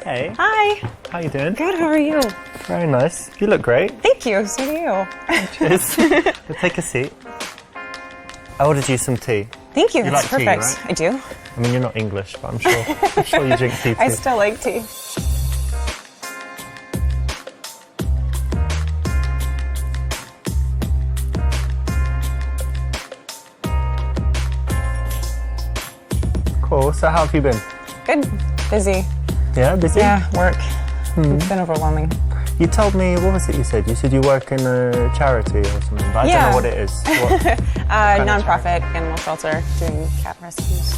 Hey. Hi. How you doing? Good, how are you? Very nice. You look great. Thank you, so do you. Cheers. Take a seat. I ordered you some tea. Thank you, You that's like tea, perfect. right? I do. I mean, you're not English, but I'm sure you drink tea too. I still like tea. Cool. So how have you been? Good. Busy. Yeah, busy? Yeah, work. It's been overwhelming. You told me, what was it you said? You said you work in a charity or something, but I don't know what it is. What kind of Non-profit animal shelter doing cat rescues.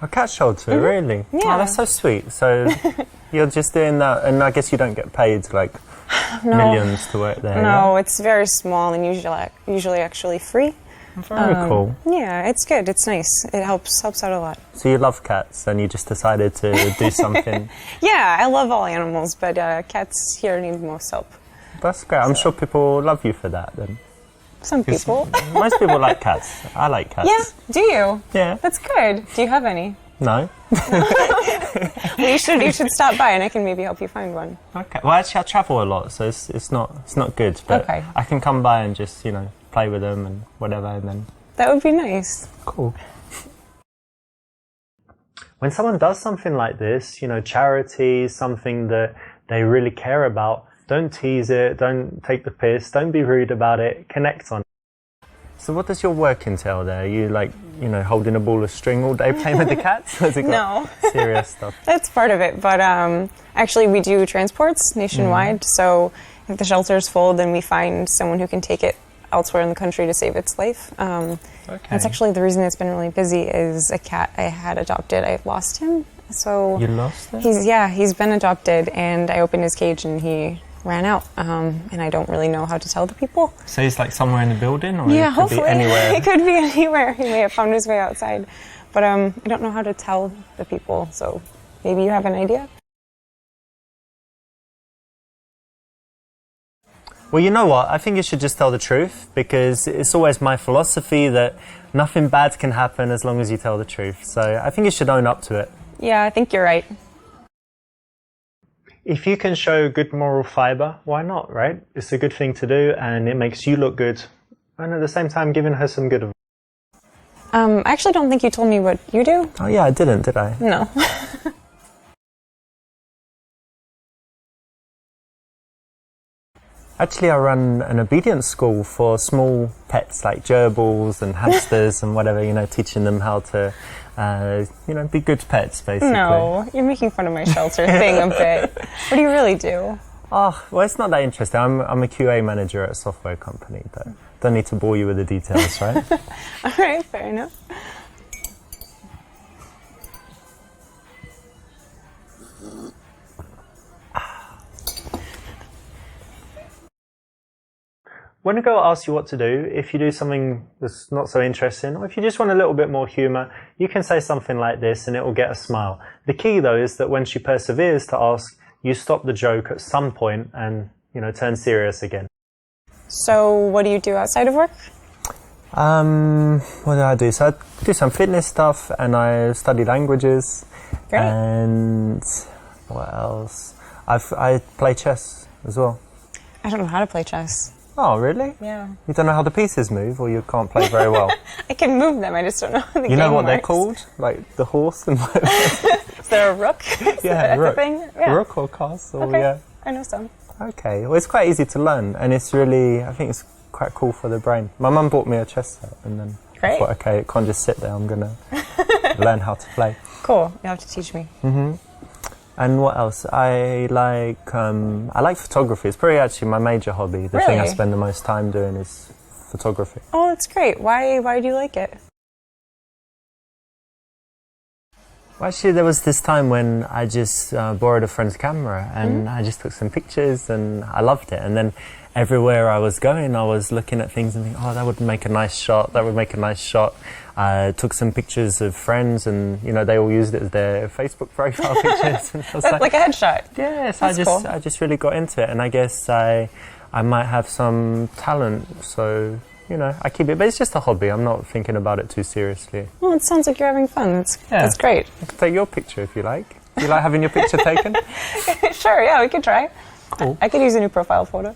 A cat shelter, really? Yeah. Oh, that's so sweet. So you're just doing that, and I guess you don't get paid like millions to work there. No, it's very small and usually actually free. Very cool. Yeah, it's good. It's nice. It helps out a lot. So you love cats, and you just decided to do something. Yeah, I love all animals, but cats here need most help. That's great. I'm sure people love you for that then. Some people. Most people like cats. I like cats. Yeah, do you? Yeah. That's good. Do you have any? No. Well, you should stop by and I can maybe help you find one. Okay. Well, actually, I travel a lot, so it's not good. But Okay. I can come by and just play with them and whatever, and then. That would be nice. Cool. When someone does something like this, charity, something that they really care about, don't tease it, don't take the piss, don't be rude about it, connect on it. So what does your work entail there? Are you holding a ball of string all day playing with the cats? Has it got No. serious stuff? That's part of it, but actually we do transports nationwide, so if the shelter's full, then we find someone who can take it elsewhere in the country to save its life. That's actually the reason it's been really busy is a cat I had adopted. I've lost him. So You lost him? He's been adopted, and I opened his cage and he ran out, and I don't really know how to tell the people. So he's like somewhere in the building, or Yeah, it could hopefully. be anywhere? It could be anywhere. He may have found his way outside. But I don't know how to tell the people, so maybe you have an idea? Well, you know what? I think you should just tell the truth, because it's always my philosophy that nothing bad can happen as long as you tell the truth. So I think you should own up to it. Yeah, I think you're right. If you can show good moral fibre, why not, right? It's a good thing to do, and it makes you look good, and at the same time giving her some good advice. I actually don't think you told me what you do. Oh yeah, I didn't, did I? No. Actually, I run an obedience school for small pets like gerbils and hamsters and whatever, teaching them how to, be good pets, basically. No, you're making fun of my shelter thing a bit. What do you really do? Oh, well, it's not that interesting. I'm a QA manager at a software company, but don't need to bore you with the details, right? All right, fair enough. When a girl asks you what to do, if you do something that's not so interesting, or if you just want a little bit more humour, you can say something like this and it will get a smile. The key, though, is that when she perseveres to ask, you stop the joke at some point and, turn serious again. So what do you do outside of work? What do I do? So I do some fitness stuff, and I study languages. Great. And what else? I play chess as well. I don't know how to play chess. Oh, really? Yeah. You don't know how the pieces move, or you can't play very well? I can move them, I just don't know how the game You know what they're works. called? Like the horse and Is there a rook? yeah, rook. Yeah. Rook or castle, Okay. yeah. I know some. Okay, well, it's quite easy to learn, and it's really, I think it's quite cool for the brain. My mum bought me a chess set, and then I thought, okay, it can't just sit there, I'm going to learn how to play. Cool, you have to teach me. Mm-hmm. And what else? I like photography. It's probably actually my major hobby. The thing I spend the most time doing is photography. Oh, that's great. Why do you like it? Well, actually, there was this time when I just borrowed a friend's camera, and I just took some pictures, and I loved it. And then everywhere I was going, I was looking at things and thinking, oh, that would make a nice shot, that would make a nice shot. I took some pictures of friends, and they all used it as their Facebook profile pictures. And I was Like a headshot. Yes, That's I just really got into it, and I guess I might have some talent, so you know, I keep it, but it's just a hobby. I'm not thinking about it too seriously. Well, it sounds like you're having fun. That's great. I can take your picture if you like. Do you like having your picture taken? Sure, yeah, we could try. Cool. I could use a new profile photo.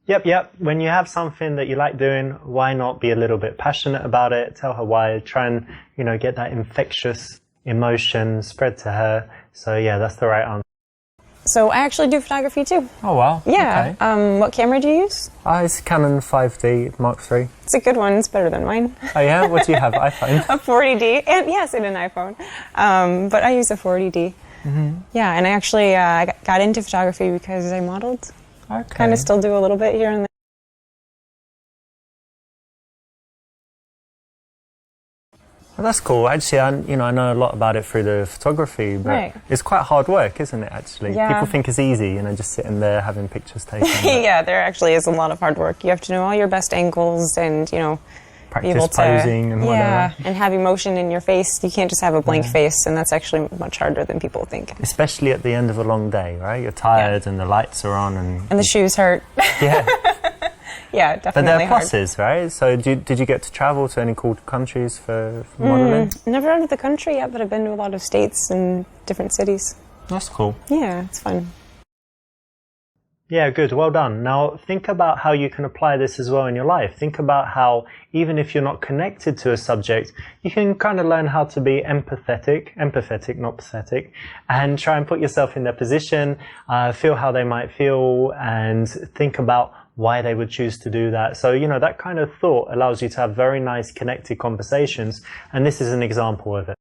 Yep. When you have something that you like doing, why not be a little bit passionate about it? Tell her why. Try and, you know, get that infectious emotion spread to her. So yeah, that's the right answer. So I actually do photography too. Oh wow. Yeah. Okay. What camera do you use? It's Canon 5D Mark III. It's a good one. It's better than mine. Oh yeah? What do you have? iPhone? A 40D. And yes, and an iPhone. But I use a 40D. Mm-hmm. Yeah, and I actually got into photography because I modeled. Okay. Kind of still do a little bit here and there. Well, that's cool. Actually, I know a lot about it through the photography, but it's quite hard work, isn't it, actually? Yeah. People think it's easy, you know, just sitting there having pictures taken. Yeah, there actually is a lot of hard work. You have to know all your best angles and, you know, practice be able to, posing and whatever. Yeah, and have emotion in your face. You can't just have a blank face, and that's actually much harder than people think. Especially at the end of a long day, right? You're tired and the lights are on and the shoes hurt. Yeah. Yeah, definitely. But there are pluses, right? So did you get to travel to any cool countries for modeling? Never out of the country yet, but I've been to a lot of states and different cities. That's cool. Yeah, it's fun. Yeah, good. Well done. Now, think about how you can apply this as well in your life. Think about how, even if you're not connected to a subject, you can kind of learn how to be empathetic, not pathetic, and try and put yourself in their position, feel how they might feel, and think about why they would choose to do that. So, you know, that kind of thought allows you to have very nice connected conversations, and this is an example of it.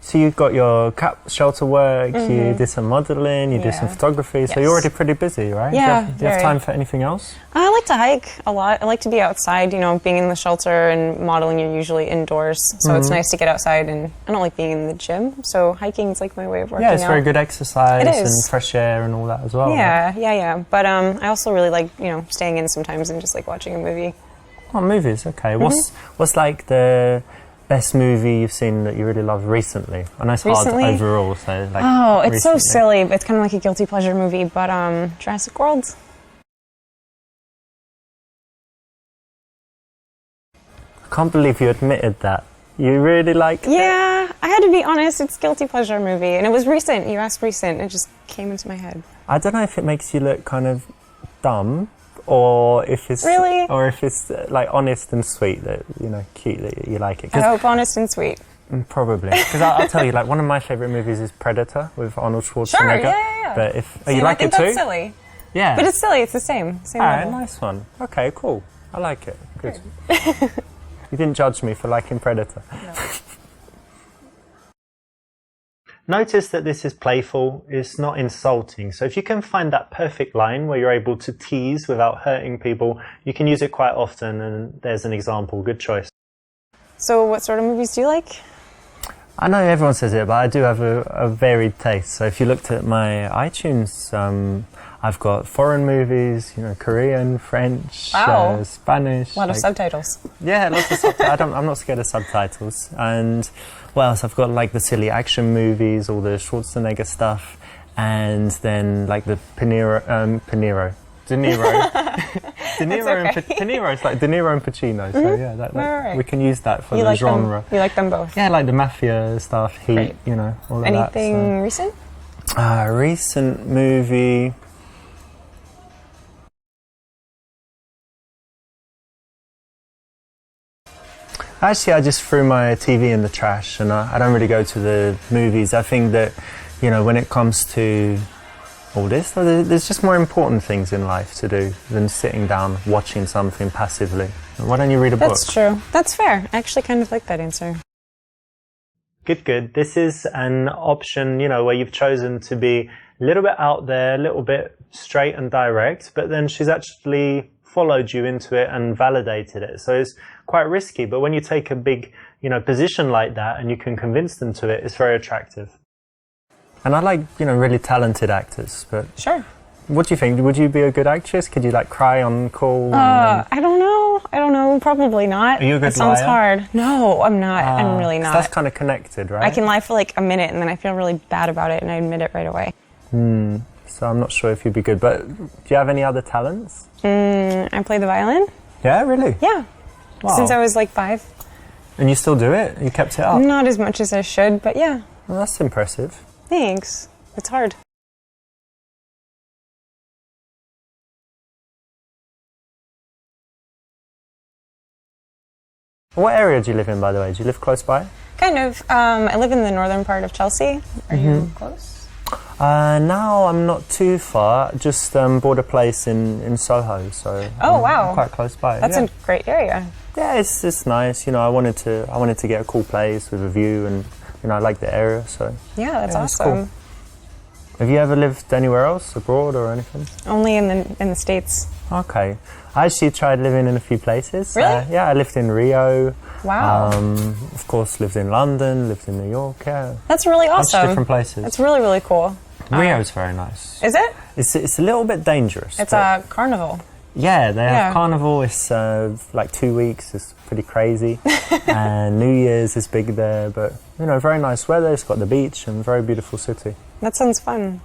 So you've got your cat shelter work, you did some modelling, you did some photography, so you're already pretty busy, right? Yeah, do you have time for anything else? I like to hike a lot. I like to be outside, you know, being in the shelter and modelling, you're usually indoors, so it's nice to get outside, and I don't like being in the gym, so hiking is like my way of working out. Yeah, it's very good exercise and fresh air and all that as well. Yeah, right? yeah. But I also really like, you know, staying in sometimes and just like watching a movie. Oh, movies, okay. What's like the best movie you've seen that you really love recently? I know it's hard overall, so like. Oh, it's so silly. It's kind of like a guilty pleasure movie, but Jurassic World. I can't believe you admitted that. You really liked it? Yeah, I had to be honest. It's a guilty pleasure movie, and it was recent. You asked recent. It just came into my head. I don't know if it makes you look kind of dumb, or if it's like honest and sweet, that, you know, cute that you like it. I hope honest and sweet. Probably, because I'll tell you, like, one of my favourite movies is Predator with Arnold Schwarzenegger. Sure, yeah. But you like it too? That's silly. Yeah, but it's silly. It's the same. All right, nice one. Okay, cool. I like it. Good. You didn't judge me for liking Predator. No. Notice that this is playful, it's not insulting. So if you can find that perfect line where you're able to tease without hurting people, you can use it quite often, and there's an example. Good choice. So what sort of movies do you like? I know everyone says it, but I do have a varied taste. So if you looked at my iTunes, I've got foreign movies, you know, Korean, French, Spanish. A lot of subtitles. Yeah, lots of subtitles. I'm not scared of subtitles. And what else? I've got like the silly action movies, all the Schwarzenegger stuff, and then like the De Niro. De Niro is like De Niro and Pacino. So yeah, we can use that for the genre. You like them both? Yeah, like the mafia stuff, Heat, you know, all of that. Anything recent? Recent movie. Actually, I just threw my TV in the trash, and I don't really go to the movies. I think that, you know, when it comes to all this, there's just more important things in life to do than sitting down watching something passively. Why don't you read a book? That's true. That's fair. I actually kind of like that answer. Good. This is an option, you know, where you've chosen to be a little bit out there, a little bit straight and direct, but then she's actually followed you into it and validated it. So it's quite risky, but when you take a big, you know, position like that and you can convince them to it, it's very attractive. And I like, you know, really talented actors, but... Sure. What do you think? Would you be a good actress? Could you, like, cry on call? I don't know. Probably not. Are you a good liar? Sounds hard. No, I'm not. I'm really not. So that's kind of connected, right? I can lie for like a minute and then I feel really bad about it and I admit it right away. so I'm not sure if you'd be good. But do you have any other talents? I play the violin. Yeah, really? Yeah. Wow. Since I was like 5. And you still do it? You kept it up? Not as much as I should, but yeah. Well, that's impressive. Thanks. It's hard. What area do you live in, by the way? Do you live close by? Kind of. I live in the northern part of Chelsea. Are you close? Now I'm not too far. Just bought a place in Soho, so wow, I'm quite close by. That's a great area. Yeah, it's nice. You know, I wanted to get a cool place with a view, and you know, I like the area. So yeah, that's awesome. Cool. Have you ever lived anywhere else, abroad or anything? Only in the States. Okay, I actually tried living in a few places. Really? Yeah, I lived in Rio. Wow. Of course, lived in London, lived in New York. Yeah, that's really awesome. Different places. That's really, really cool. Rio's very nice. Is it? It's a little bit dangerous. It's a carnival. Yeah, they have carnival. It's like 2 weeks. It's pretty crazy. And New Year's is big there. But, you know, very nice weather. It's got the beach and very beautiful city. That sounds fun.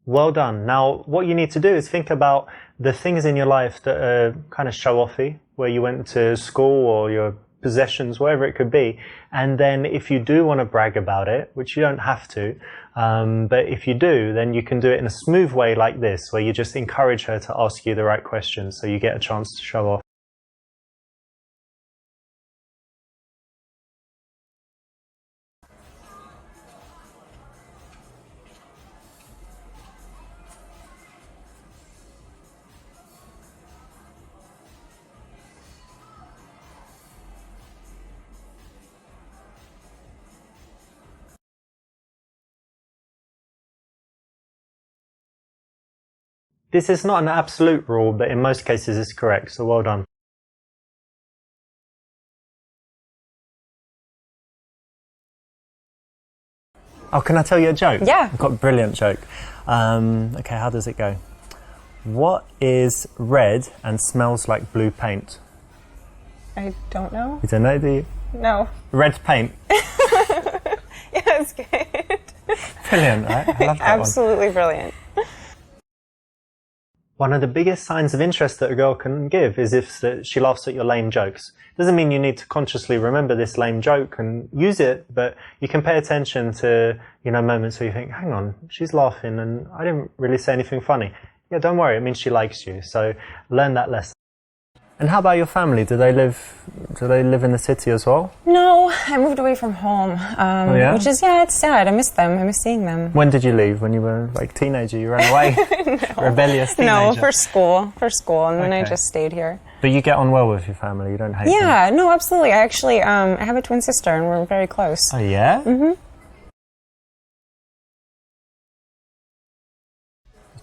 Well done. Now, what you need to do is think about the things in your life that are kind of show-offy, where you went to school or your possessions, whatever it could be. And then if you do want to brag about it, which you don't have to, but if you do, then you can do it in a smooth way like this, where you just encourage her to ask you the right questions so you get a chance to show off. This is not an absolute rule, but in most cases it's correct, so well done. Oh, can I tell you a joke? Yeah. I've got a brilliant joke. Okay, how does it go? What is red and smells like blue paint? I don't know. You don't know, do you? No. Red paint. Yeah, it's good. Brilliant, right? I love that Absolutely brilliant. One of the biggest signs of interest that a girl can give is if she laughs at your lame jokes. Doesn't mean you need to consciously remember this lame joke and use it, but you can pay attention to, you know, moments where you think, hang on, she's laughing and I didn't really say anything funny. Yeah, don't worry, it means she likes you. So learn that lesson. And how about your family? Do they live in the city as well? No, I moved away from home, which is, it's sad. I miss them. I miss seeing them. When did you leave? When you were like a teenager? You ran away? No. Rebellious teenager? No, for school, and then I just stayed here. But you get on well with your family? You don't hate them? Yeah, no, absolutely. I actually, I have a twin sister and we're very close. Oh, yeah? Mm-hmm.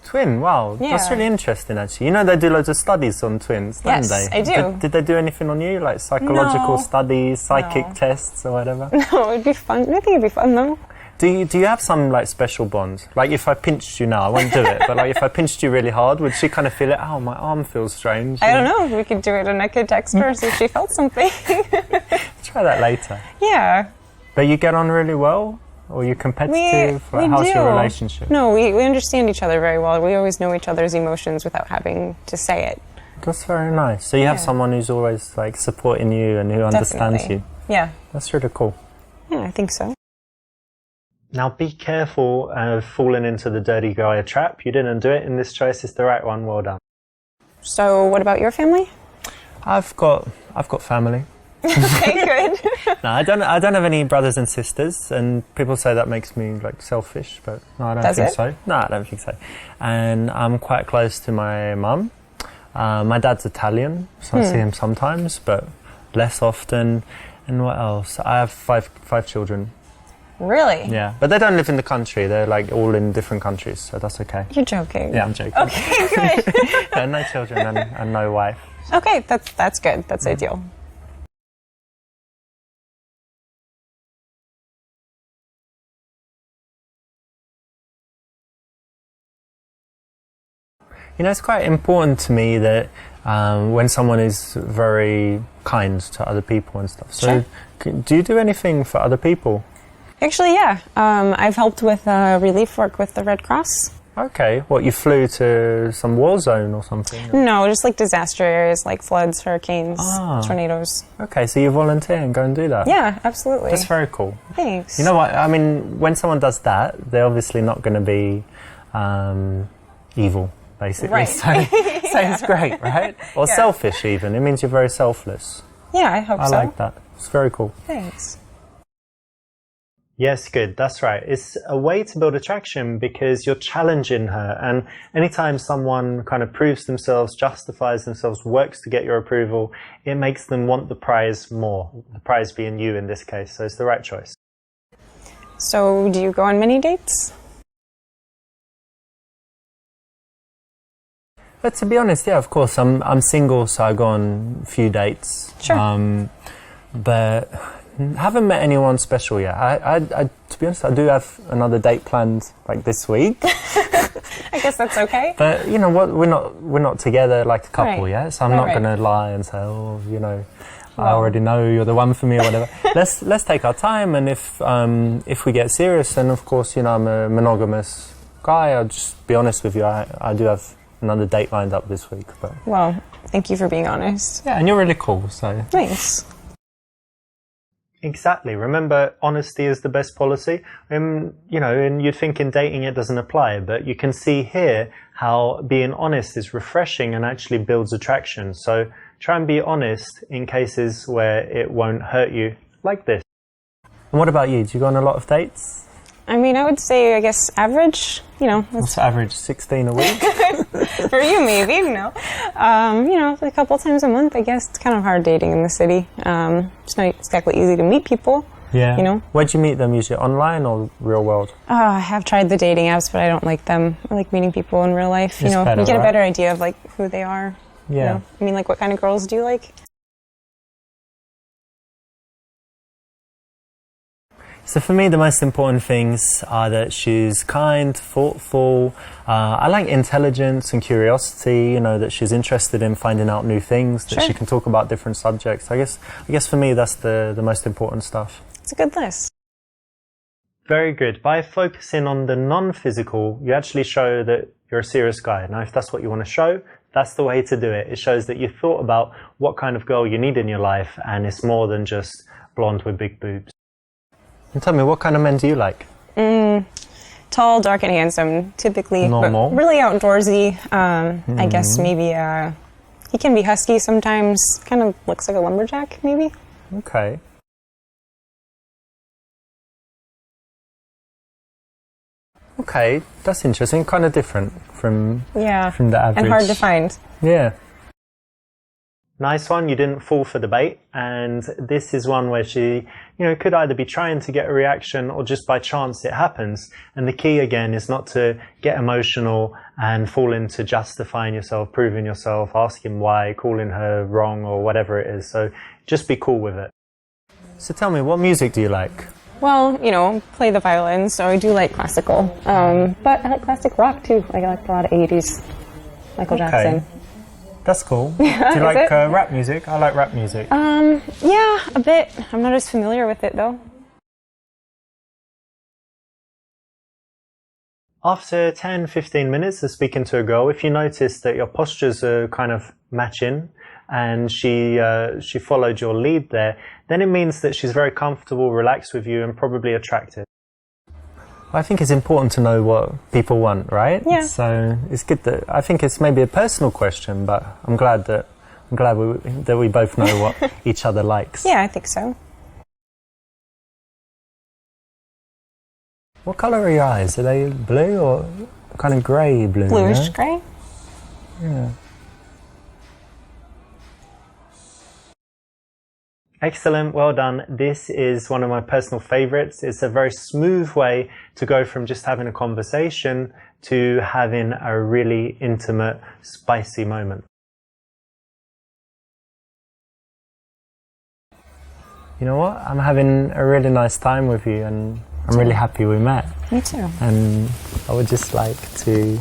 Twin, wow, that's really interesting actually. You know they do loads of studies on twins, don't they? Yes, I do. Did they do anything on you, like psychological No. studies, psychic No. tests or whatever? No, it'd be fun. I think it'd be fun though. Do you have some like special bond? Like if I pinched you now, I won't do it, but like if I pinched you really hard, would she kind of feel it? Oh, my arm feels strange. I don't know. We could do it and I could text her see if she felt something. Try that later. Yeah. But you get on really well? Or are you competitive? We How's do. your relationship? No, we understand each other very well. We always know each other's emotions without having to say it. That's very nice. So you have someone who's always like supporting you and who understands you. Yeah. That's really cool. Yeah, I think so. Now be careful of falling into the dirty guy trap. You didn't do it, and this choice is the right one. Well done. So what about your family? I've got family. Okay, good. No, I don't have any brothers and sisters, and people say that makes me like selfish, but no, I don't think so. No, I don't think so. And I'm quite close to my mum. My dad's Italian, so I see him sometimes, but less often. And what else? I have five children. Really? Yeah, but they don't live in the country. They're like all in different countries, so that's okay. You're joking. Yeah, I'm joking. Okay, good. No children and no wife. Okay, that's good. That's ideal. You know, it's quite important to me that when someone is very kind to other people and stuff. So, Sure. do you do anything for other people? Actually, yeah. I've helped with relief work with the Red Cross. Okay, what, you flew to some war zone or something? No, just like disaster areas like floods, hurricanes, tornadoes. Okay, so you volunteer and go and do that? Yeah, absolutely. That's very cool. Thanks. You know what, I mean, when someone does that, they're obviously not going to be evil, basically. Right. So it's great, right? Or selfish even. It means you're very selfless. Yeah, I hope so. I like that. It's very cool. Thanks. Yes, good. That's right. It's a way to build attraction because you're challenging her. And anytime someone kind of proves themselves, justifies themselves, works to get your approval, it makes them want the prize more. The prize being you in this case. So it's the right choice. So, do you go on many dates? But to be honest, yeah, of course, I'm single, so I go on a few dates. Sure. But haven't met anyone special yet. I, to be honest, I do have another date planned like this week. I guess that's okay. But you know what? We're not together like a couple yet, so I'm not right. going to lie and say, oh, you know, I already know you're the one for me or whatever. let's take our time, and if we get serious, then of course, you know, I'm a monogamous guy. I'll just be honest with you. I do have another date lined up this week. But well, thank you for being honest. yeah, and you're really cool. So thanks. Exactly. Remember, honesty is the best policy. You know, and you'd think in dating it doesn't apply, but you can see here how being honest is refreshing and actually builds attraction. So try and be honest in cases where it won't hurt you, like this. And what about you? Do you go on a lot of dates? I mean, I would say, I guess, average, you know. What's average? 16 a week? For you, maybe, no. You know, a couple times a month, I guess. It's kind of hard dating in the city. It's not exactly easy to meet people. Yeah. You know? Where'd you meet them? Usually online or real world? I have tried the dating apps, but I don't like them. I like meeting people in real life. You know, better, you get a right? better idea of, like, who they are. Yeah. You know? I mean, like, what kind of girls do you like? So for me, the most important things are that she's kind, thoughtful. I like intelligence and curiosity, you know, that she's interested in finding out new things, that she can talk about different subjects. I guess for me, that's the most important stuff. It's a good list. Very good. By focusing on the non-physical, you actually show that you're a serious guy. Now, if that's what you want to show, that's the way to do it. It shows that you thought about what kind of girl you need in your life, and it's more than just blonde with big boobs. And tell me, what kind of men do you like? Tall, dark, and handsome, typically. Normal. But really outdoorsy. I guess maybe he can be husky sometimes. Kind of looks like a lumberjack, maybe. Okay. Okay, that's interesting. Kind of different from the average. And hard to find. Yeah. Nice one. You didn't fall for the bait. And this is one where she, you know, could either be trying to get a reaction or just by chance it happens. And the key again is not to get emotional and fall into justifying yourself, proving yourself, asking why, calling her wrong or whatever it is. So just be cool with it. So tell me, what music do you like? Well, you know, play the violin, so I do like classical. But I like classic rock too. I like a lot of 80s. Michael Jackson. That's cool. Do you like rap music? I like rap music. Yeah, a bit. I'm not as familiar with it though. After 10, 15 minutes of speaking to a girl, if you notice that your postures are kind of matching and she followed your lead there, then it means that she's very comfortable, relaxed with you and probably attracted. I think it's important to know what people want, right? Yeah. So it's good that, I think it's maybe a personal question, but I'm glad that we both know what each other likes. Yeah, I think so. What colour are your eyes? Are they blue or kind of grey blue? Bluish grey? Yeah. Excellent, well done. This is one of my personal favourites. It's a very smooth way to go from just having a conversation to having a really intimate, spicy moment. You know what? I'm having a really nice time with you and I'm really happy we met. Me too. And I would just like to...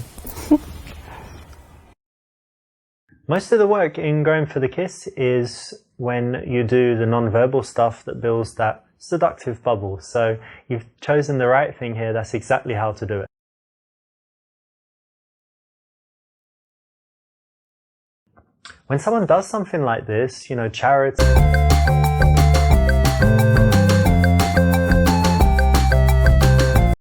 Most of the work in going for the kiss is when you do the non-verbal stuff that builds that seductive bubble. So you've chosen the right thing here. That's exactly how to do it. When someone does something like this, charity